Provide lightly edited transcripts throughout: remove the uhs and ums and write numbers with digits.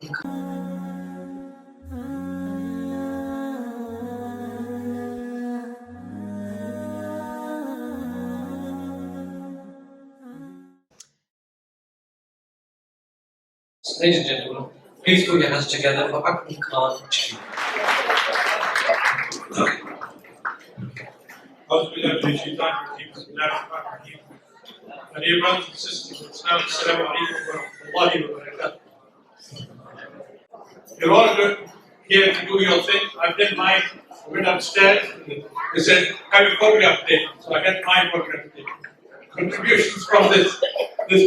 Ladies and gentlemen, please put your hands together for Akram Khan Cheema. Dear brothers and sisters, Assalamu alaikum wa rahmatullahi wa barakatuh. You're all good here to do your thing. I've done mine. I went upstairs. They said, have your photograph taken. So I got my photograph taken. Contributions from this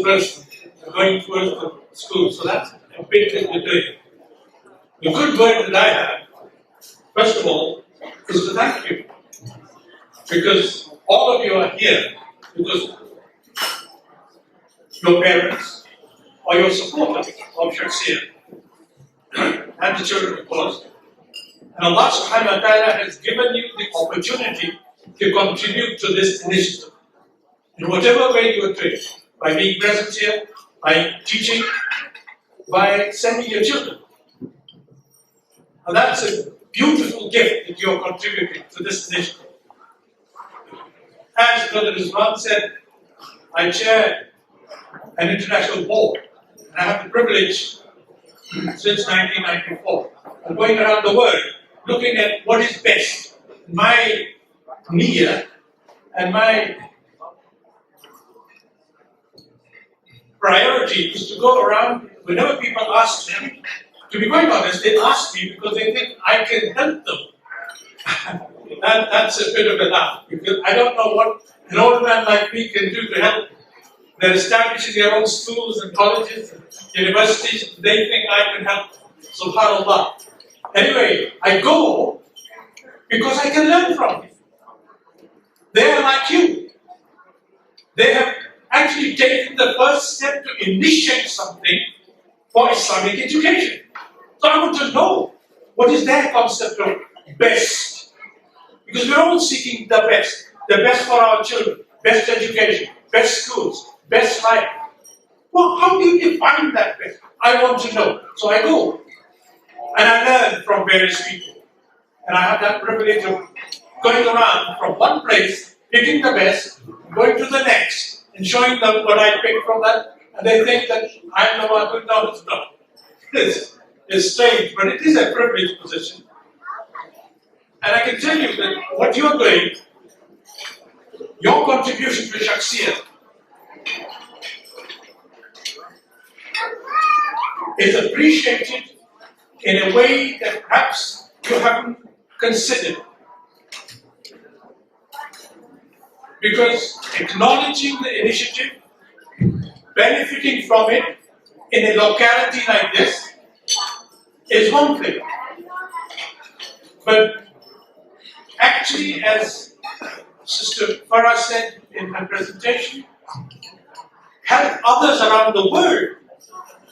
person going towards the school. So that's a big thing we're doing. The good word that I have, first of all, is to thank you. Because all of you are here because your parents or your supporters of Shakhsiyah and the children, of course. And Allah subhanahu wa ta'ala has given you the opportunity to contribute to this initiative. In whatever way you are doing, by being present here, by teaching, by sending your children. And that's a beautiful gift that you are contributing to this initiative. As Brother Rizwan said, I chair an international board, and I have the privilege since 1994 of going around the world looking at what is best. My niyyah and my priority is to go around whenever people ask me. To be quite honest, they ask me because they think I can help them. That's a bit of a laugh, because I don't know what an old man like me can do to help. They're establishing their own schools and colleges and universities. They think I can help. SubhanAllah. Anyway, I go because I can learn from you. They are like you. They have actually taken the first step to initiate something for Islamic education. So I want to know what is their concept of best. Because we're all seeking the best for our children, best education, best schools, best life. Well, how do you define that best? I want to know. So I go and I learn from various people. And I have that privilege of going around from one place, picking the best, going to the next, and showing them what I picked from that. And they think that I'm the one who knows. No. It's strange, but it is a privileged position. And I can tell you that what you're doing, your contribution to Shakhsiyah is appreciated in a way that perhaps you haven't considered. Because acknowledging the initiative, benefiting from it in a locality like this is one thing. But actually, as Sister Farah said in her presentation, help others around the world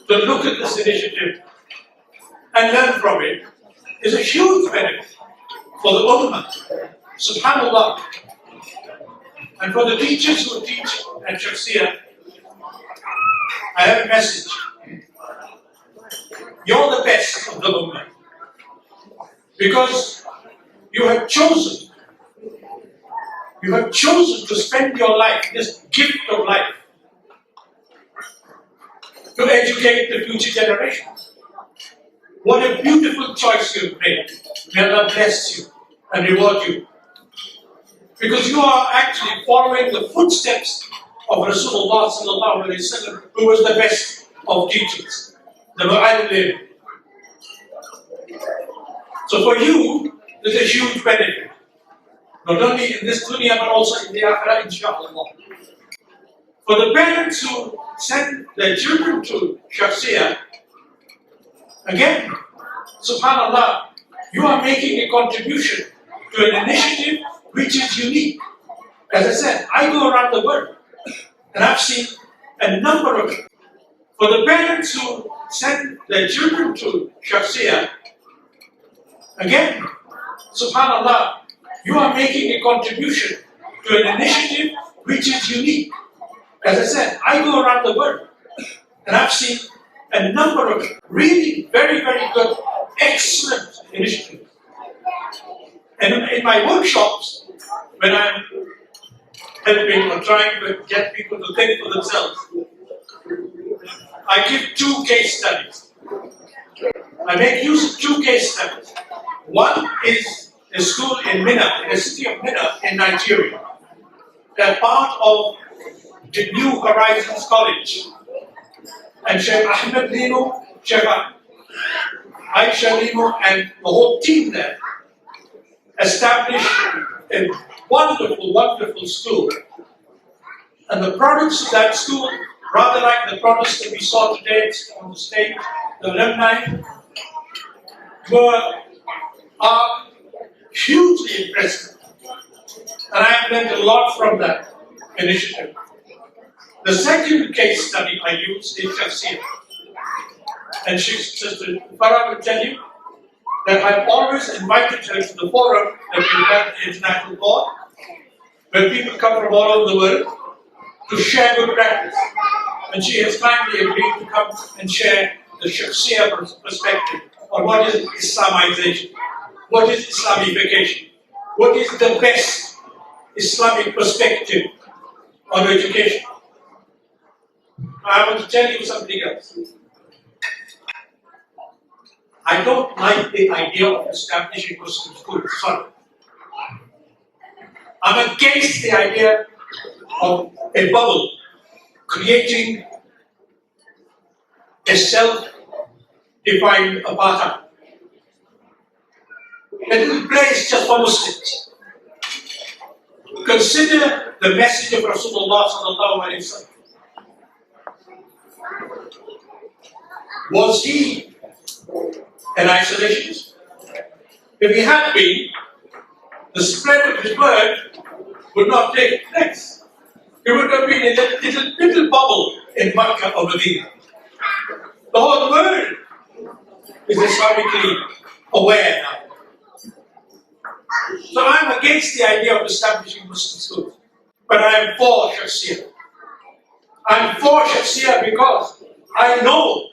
to look at this initiative and learn from it is a huge benefit for the Ummah. SubhanAllah. And for the teachers who teach at Shakhsiyah, I have a message. You're the best of the Ummah. Because you have chosen to spend your life, this gift of life, to educate the future generations. What a beautiful choice you've made. May Allah bless you and reward you. Because you are actually following the footsteps of Rasulullah sallallahu alaihi wasallam, who was the best of teachers, the Mu'allim. So for you, there's a huge benefit. Not only in this dunya, but also in the akhirah, inshallah. For the parents who send their children to Shakhsiyah, again, subhanAllah, you are making a contribution to an initiative which is unique. As I said, I go around the world and I've seen a number of it. For the parents who send their children to Shakhsiyah, again, subhanAllah, you are making a contribution to an initiative which is unique. As I said, I go around the world and I've seen a number of really very, very good, excellent initiatives. And in my workshops, when I'm helping or trying to get people to think for themselves, I give 2 case studies. I make use of 2 case studies. One is a school in Minna, in the city of Minna in Nigeria. They're part of the New Horizons College. And Sheikh Ahmed Lino, Sheikh Aisha Lino, and the whole team there established a wonderful, wonderful school. And the products of that school, rather like the products that we saw today on the stage, the alumni, are hugely impressive. And I have learned a lot from that initiative. The second case study I use is Shakhsiyah. And Sister Farah will tell you that I've always invited her to the forum that we have at the International Board, where people come from all over the world to share good practice. And she has kindly agreed to come and share the Shakhsiyah perspective on what is Islamization, what is Islamification, what is the best Islamic perspective on education. I want to tell you something else. I don't like the idea of establishing Muslim schools. Sorry. I'm against the idea of a bubble creating a self-defined apartheid. A little place just for Muslims. Consider the message of Rasulullah sallallahu alaihi wasallam. Was he an isolationist? If he had been, the spread of his word would not take place. It would have been a little bubble in Makkah or Medina. The whole world is Islamically aware now. So I'm against the idea of establishing Muslim schools, but I am for Shakhsiyah. I'm for Shakhsiyah because I know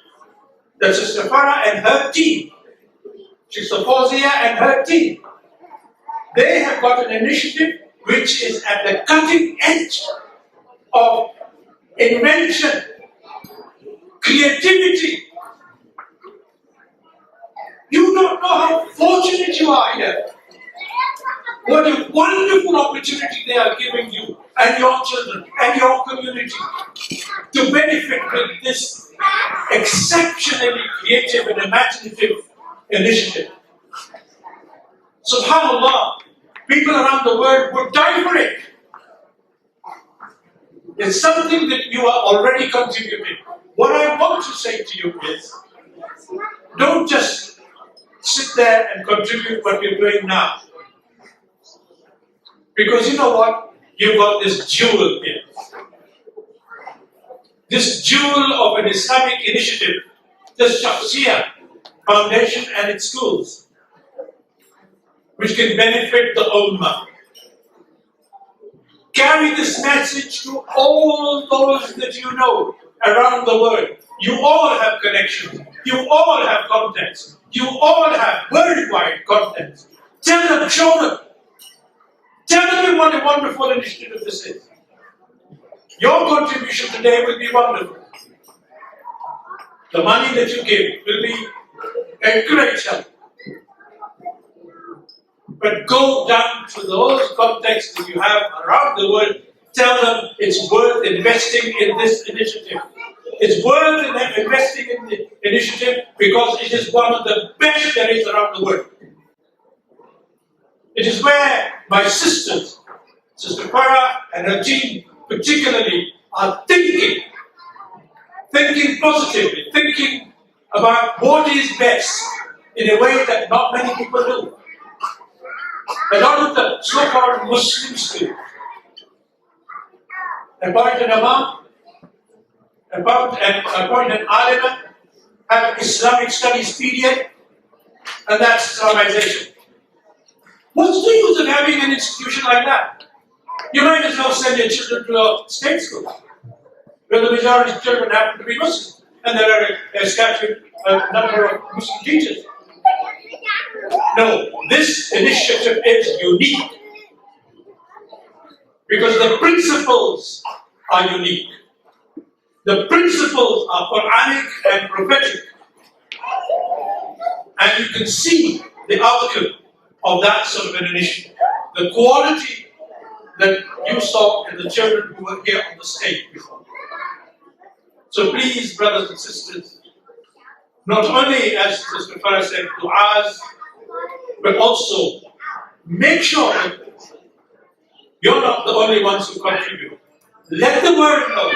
that Sister Farah and her team, Sister Fawzia and her team, they have got an initiative which is at the cutting edge of invention, creativity. You don't know how fortunate you are here. What a wonderful opportunity they are giving you and your children and your community to benefit with this exceptionally creative and imaginative initiative. SubhanAllah, people around the world would die for it. It's something that you are already contributing. What I want to say to you is, don't just sit there and contribute what you're doing now. Because you know what? You've got this jewel here. This jewel of an Islamic initiative, the Shakhsiyah Foundation and its schools, which can benefit the Ummah. Carry this message to all those that you know around the world. You all have connections. You all have contacts. You all have worldwide contacts. Tell them, show them. Tell them what a wonderful initiative this is. Your contribution today will be wonderful. The money that you give will be a great help. But go down to those contexts that you have around the world. Tell them it's worth investing in this initiative. It's worth investing in the initiative because it is one of the best there is around the world. It is where my sisters, Sister Farah and her team particularly, are thinking positively, thinking about what is best in a way that not many people do. A lot of the so-called Muslim schools appoint an imam, appoint an alima, have Islamic studies period, and that's Islamization. What's the use of having an institution like that? You might as well send your children to a state school, where the majority of children happen to be Muslim. and there are a scattered number of Muslim teachers. No, this initiative is unique because the principles are unique. The principles are Quranic and prophetic. And you can see the outcome of that sort of an initiative. The quality that you saw in the children who were here on the stage before. So please, brothers and sisters, not only, as Sister Farah said, du'as, but also make sure that you're not the only ones who contribute. Let the world know.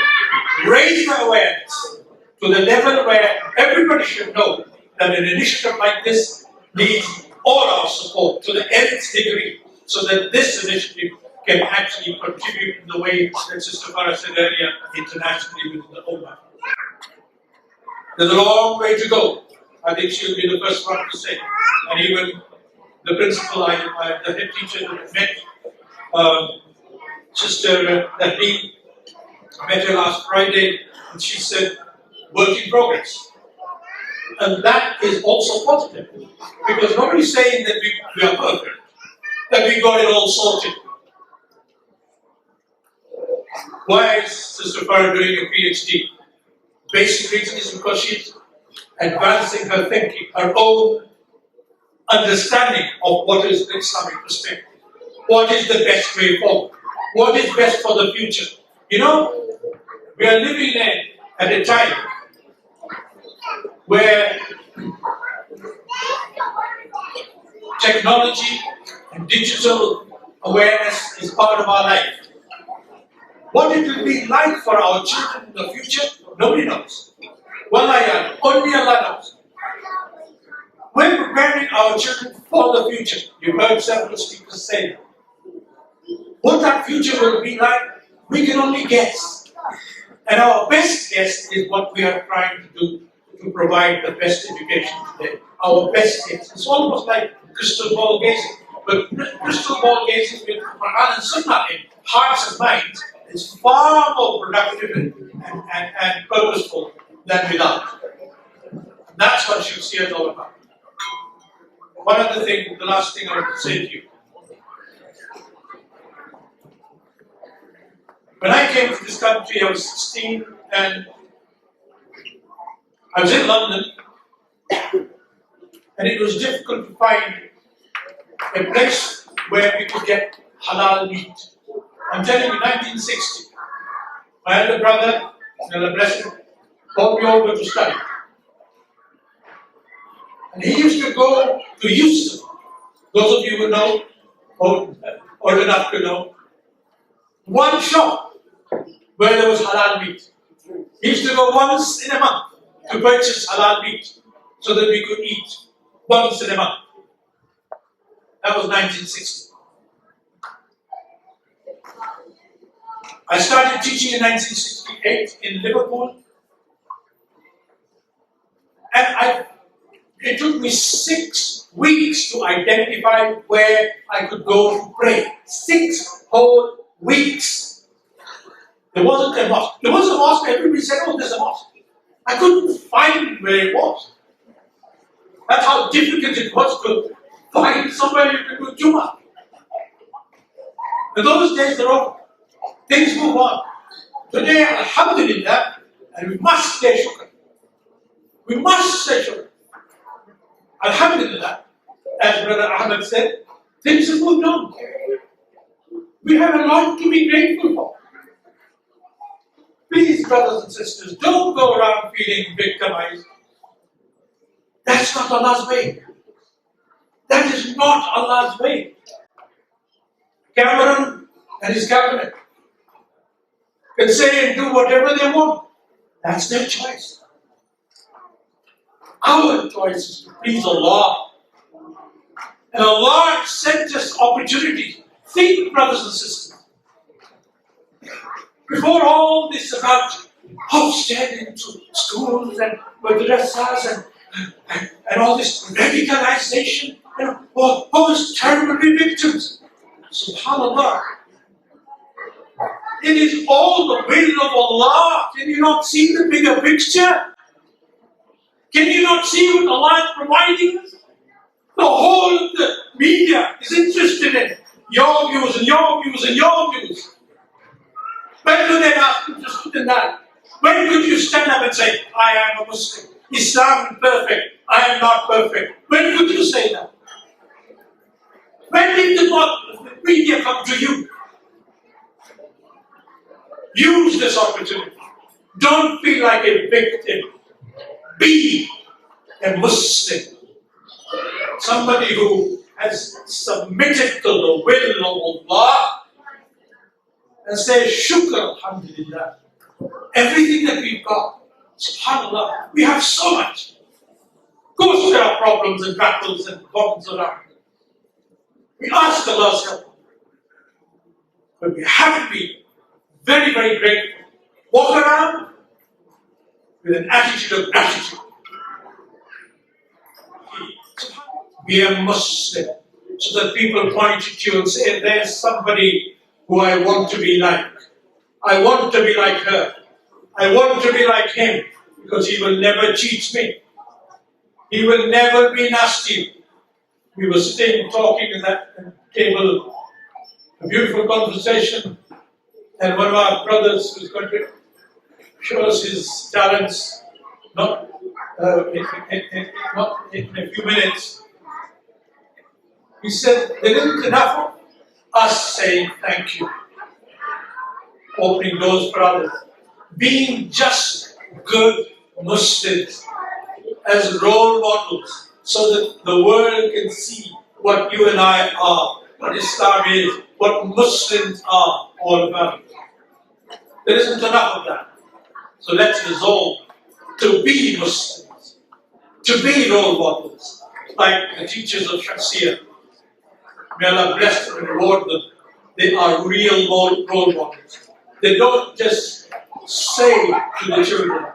Raise the awareness to the level where everybody should know that an initiative like this needs all our support to the nth degree, so that this initiative can actually contribute in the way that Sister Farah said earlier, internationally within the Ummah. There's a long way to go. I think she'll be the first one to say. And even the principal, the head teacher that met, Sister Nahdeen, met her last Friday, and she said, work in progress. And that is also positive, because nobody's saying that we are perfect, that we got it all sorted. Why is Sister Farah doing a PhD? Basic reason is because she's advancing her thinking, her own understanding of what is the Islamic perspective. What is the best way forward? What is best for the future? You know, we are living at a time where technology and digital awareness is part of our life. What it will be like for our children in the future, nobody knows. Wallahi, only Allah knows. We're preparing our children for the future. You've heard several speakers say that. What that future will be like, we can only guess. And our best guess is what we are trying to do to provide the best education today. Our best guess. It's almost like crystal ball gazing. But crystal ball gazing with Quran and Sunnah in hearts and minds is far more productive and purposeful than without. That's what Shakhsiyah is all about. One other thing, the last thing I want to say to you. When I came to this country, I was 16 and I was in London, and it was difficult to find a place where we could get halal meat. I'm telling you, 1960, my elder brother, may Allah bless him, brought me over to study. And he used to go to Houston. Those of you who know, old enough to know, one shop where there was halal meat. He used to go once in a month to purchase halal meat so that we could eat once in a month. That was 1960. I started teaching in 1968 in Liverpool, and it took me 6 weeks to identify where I could go to pray. 6 whole weeks. There wasn't a mosque. There was a mosque, everybody said, oh, there's a mosque. I couldn't find where it was. That's how difficult it was to find somewhere you could do Jummah. In those days, they're over. Things move on. Today, alhamdulillah, and we must say shukr. We must say shukr. Alhamdulillah, as Brother Ahmed said, things have moved on. We have a lot to be grateful for. Please, brothers and sisters, don't go around feeling victimized. That's not Allah's way. That is not Allah's way. Cameron and his cabinet can say and do whatever they want. That's their choice. Our choice is to please Allah. And Allah sent us opportunities. Think, brothers and sisters. Before all this about hosted into schools and madrasas and all this radicalization, those terrible victims. Subhanallah. It is all the will of Allah. Can you not see the bigger picture? Can you not see what Allah is providing us? The whole of the media is interested in your views and your views and your views. When do they ask interested in that? When could you stand up and say, I am a Muslim, Islam is perfect, I am not perfect? When could you say that? When did the media come to you? Use this opportunity. Don't feel like a victim. Be a Muslim. Somebody who has submitted to the will of Allah and say, Shukr, Alhamdulillah. Everything that we've got, subhanAllah, we have so much. Of course there are problems and battles and problems around. We ask Allah's help. But we have to be very, very grateful. Walk around with an attitude of gratitude. Be a Muslim, so that people point at you and say, there's somebody who I want to be like. I want to be like her. I want to be like him, because he will never cheat me. He will never be nasty. We were sitting talking at that table, a beautiful conversation, and one of our brothers who's going to show us his talents, not in a few minutes. He said, there isn't enough of us saying thank you, opening doors for others, being just good Muslims as role models, so that the world can see what you and I are, what Islam is, what Muslims are all about. There isn't enough of that. So let's resolve to be Muslims, to be role models, like the teachers of Shakhsiyah. May Allah bless them and reward them. They are real role models. They don't just say to the children,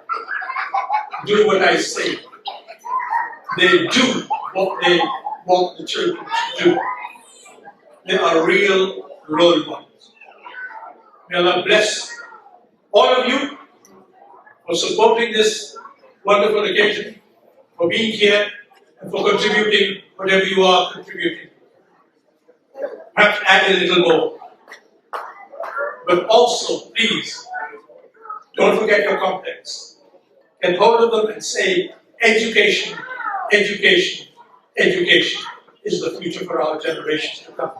do what I say. They do what they want the children to do. They are real role models. May Allah bless all of you for supporting this wonderful occasion, for being here, and for contributing whatever you are contributing. Perhaps add a little more. But also, please, don't forget your complex. Get hold of them and say, education, education, education is the future for our generations to come.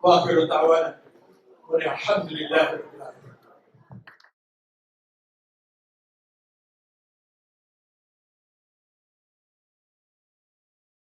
وآخر دعوانا والحمد لله رب العالمين.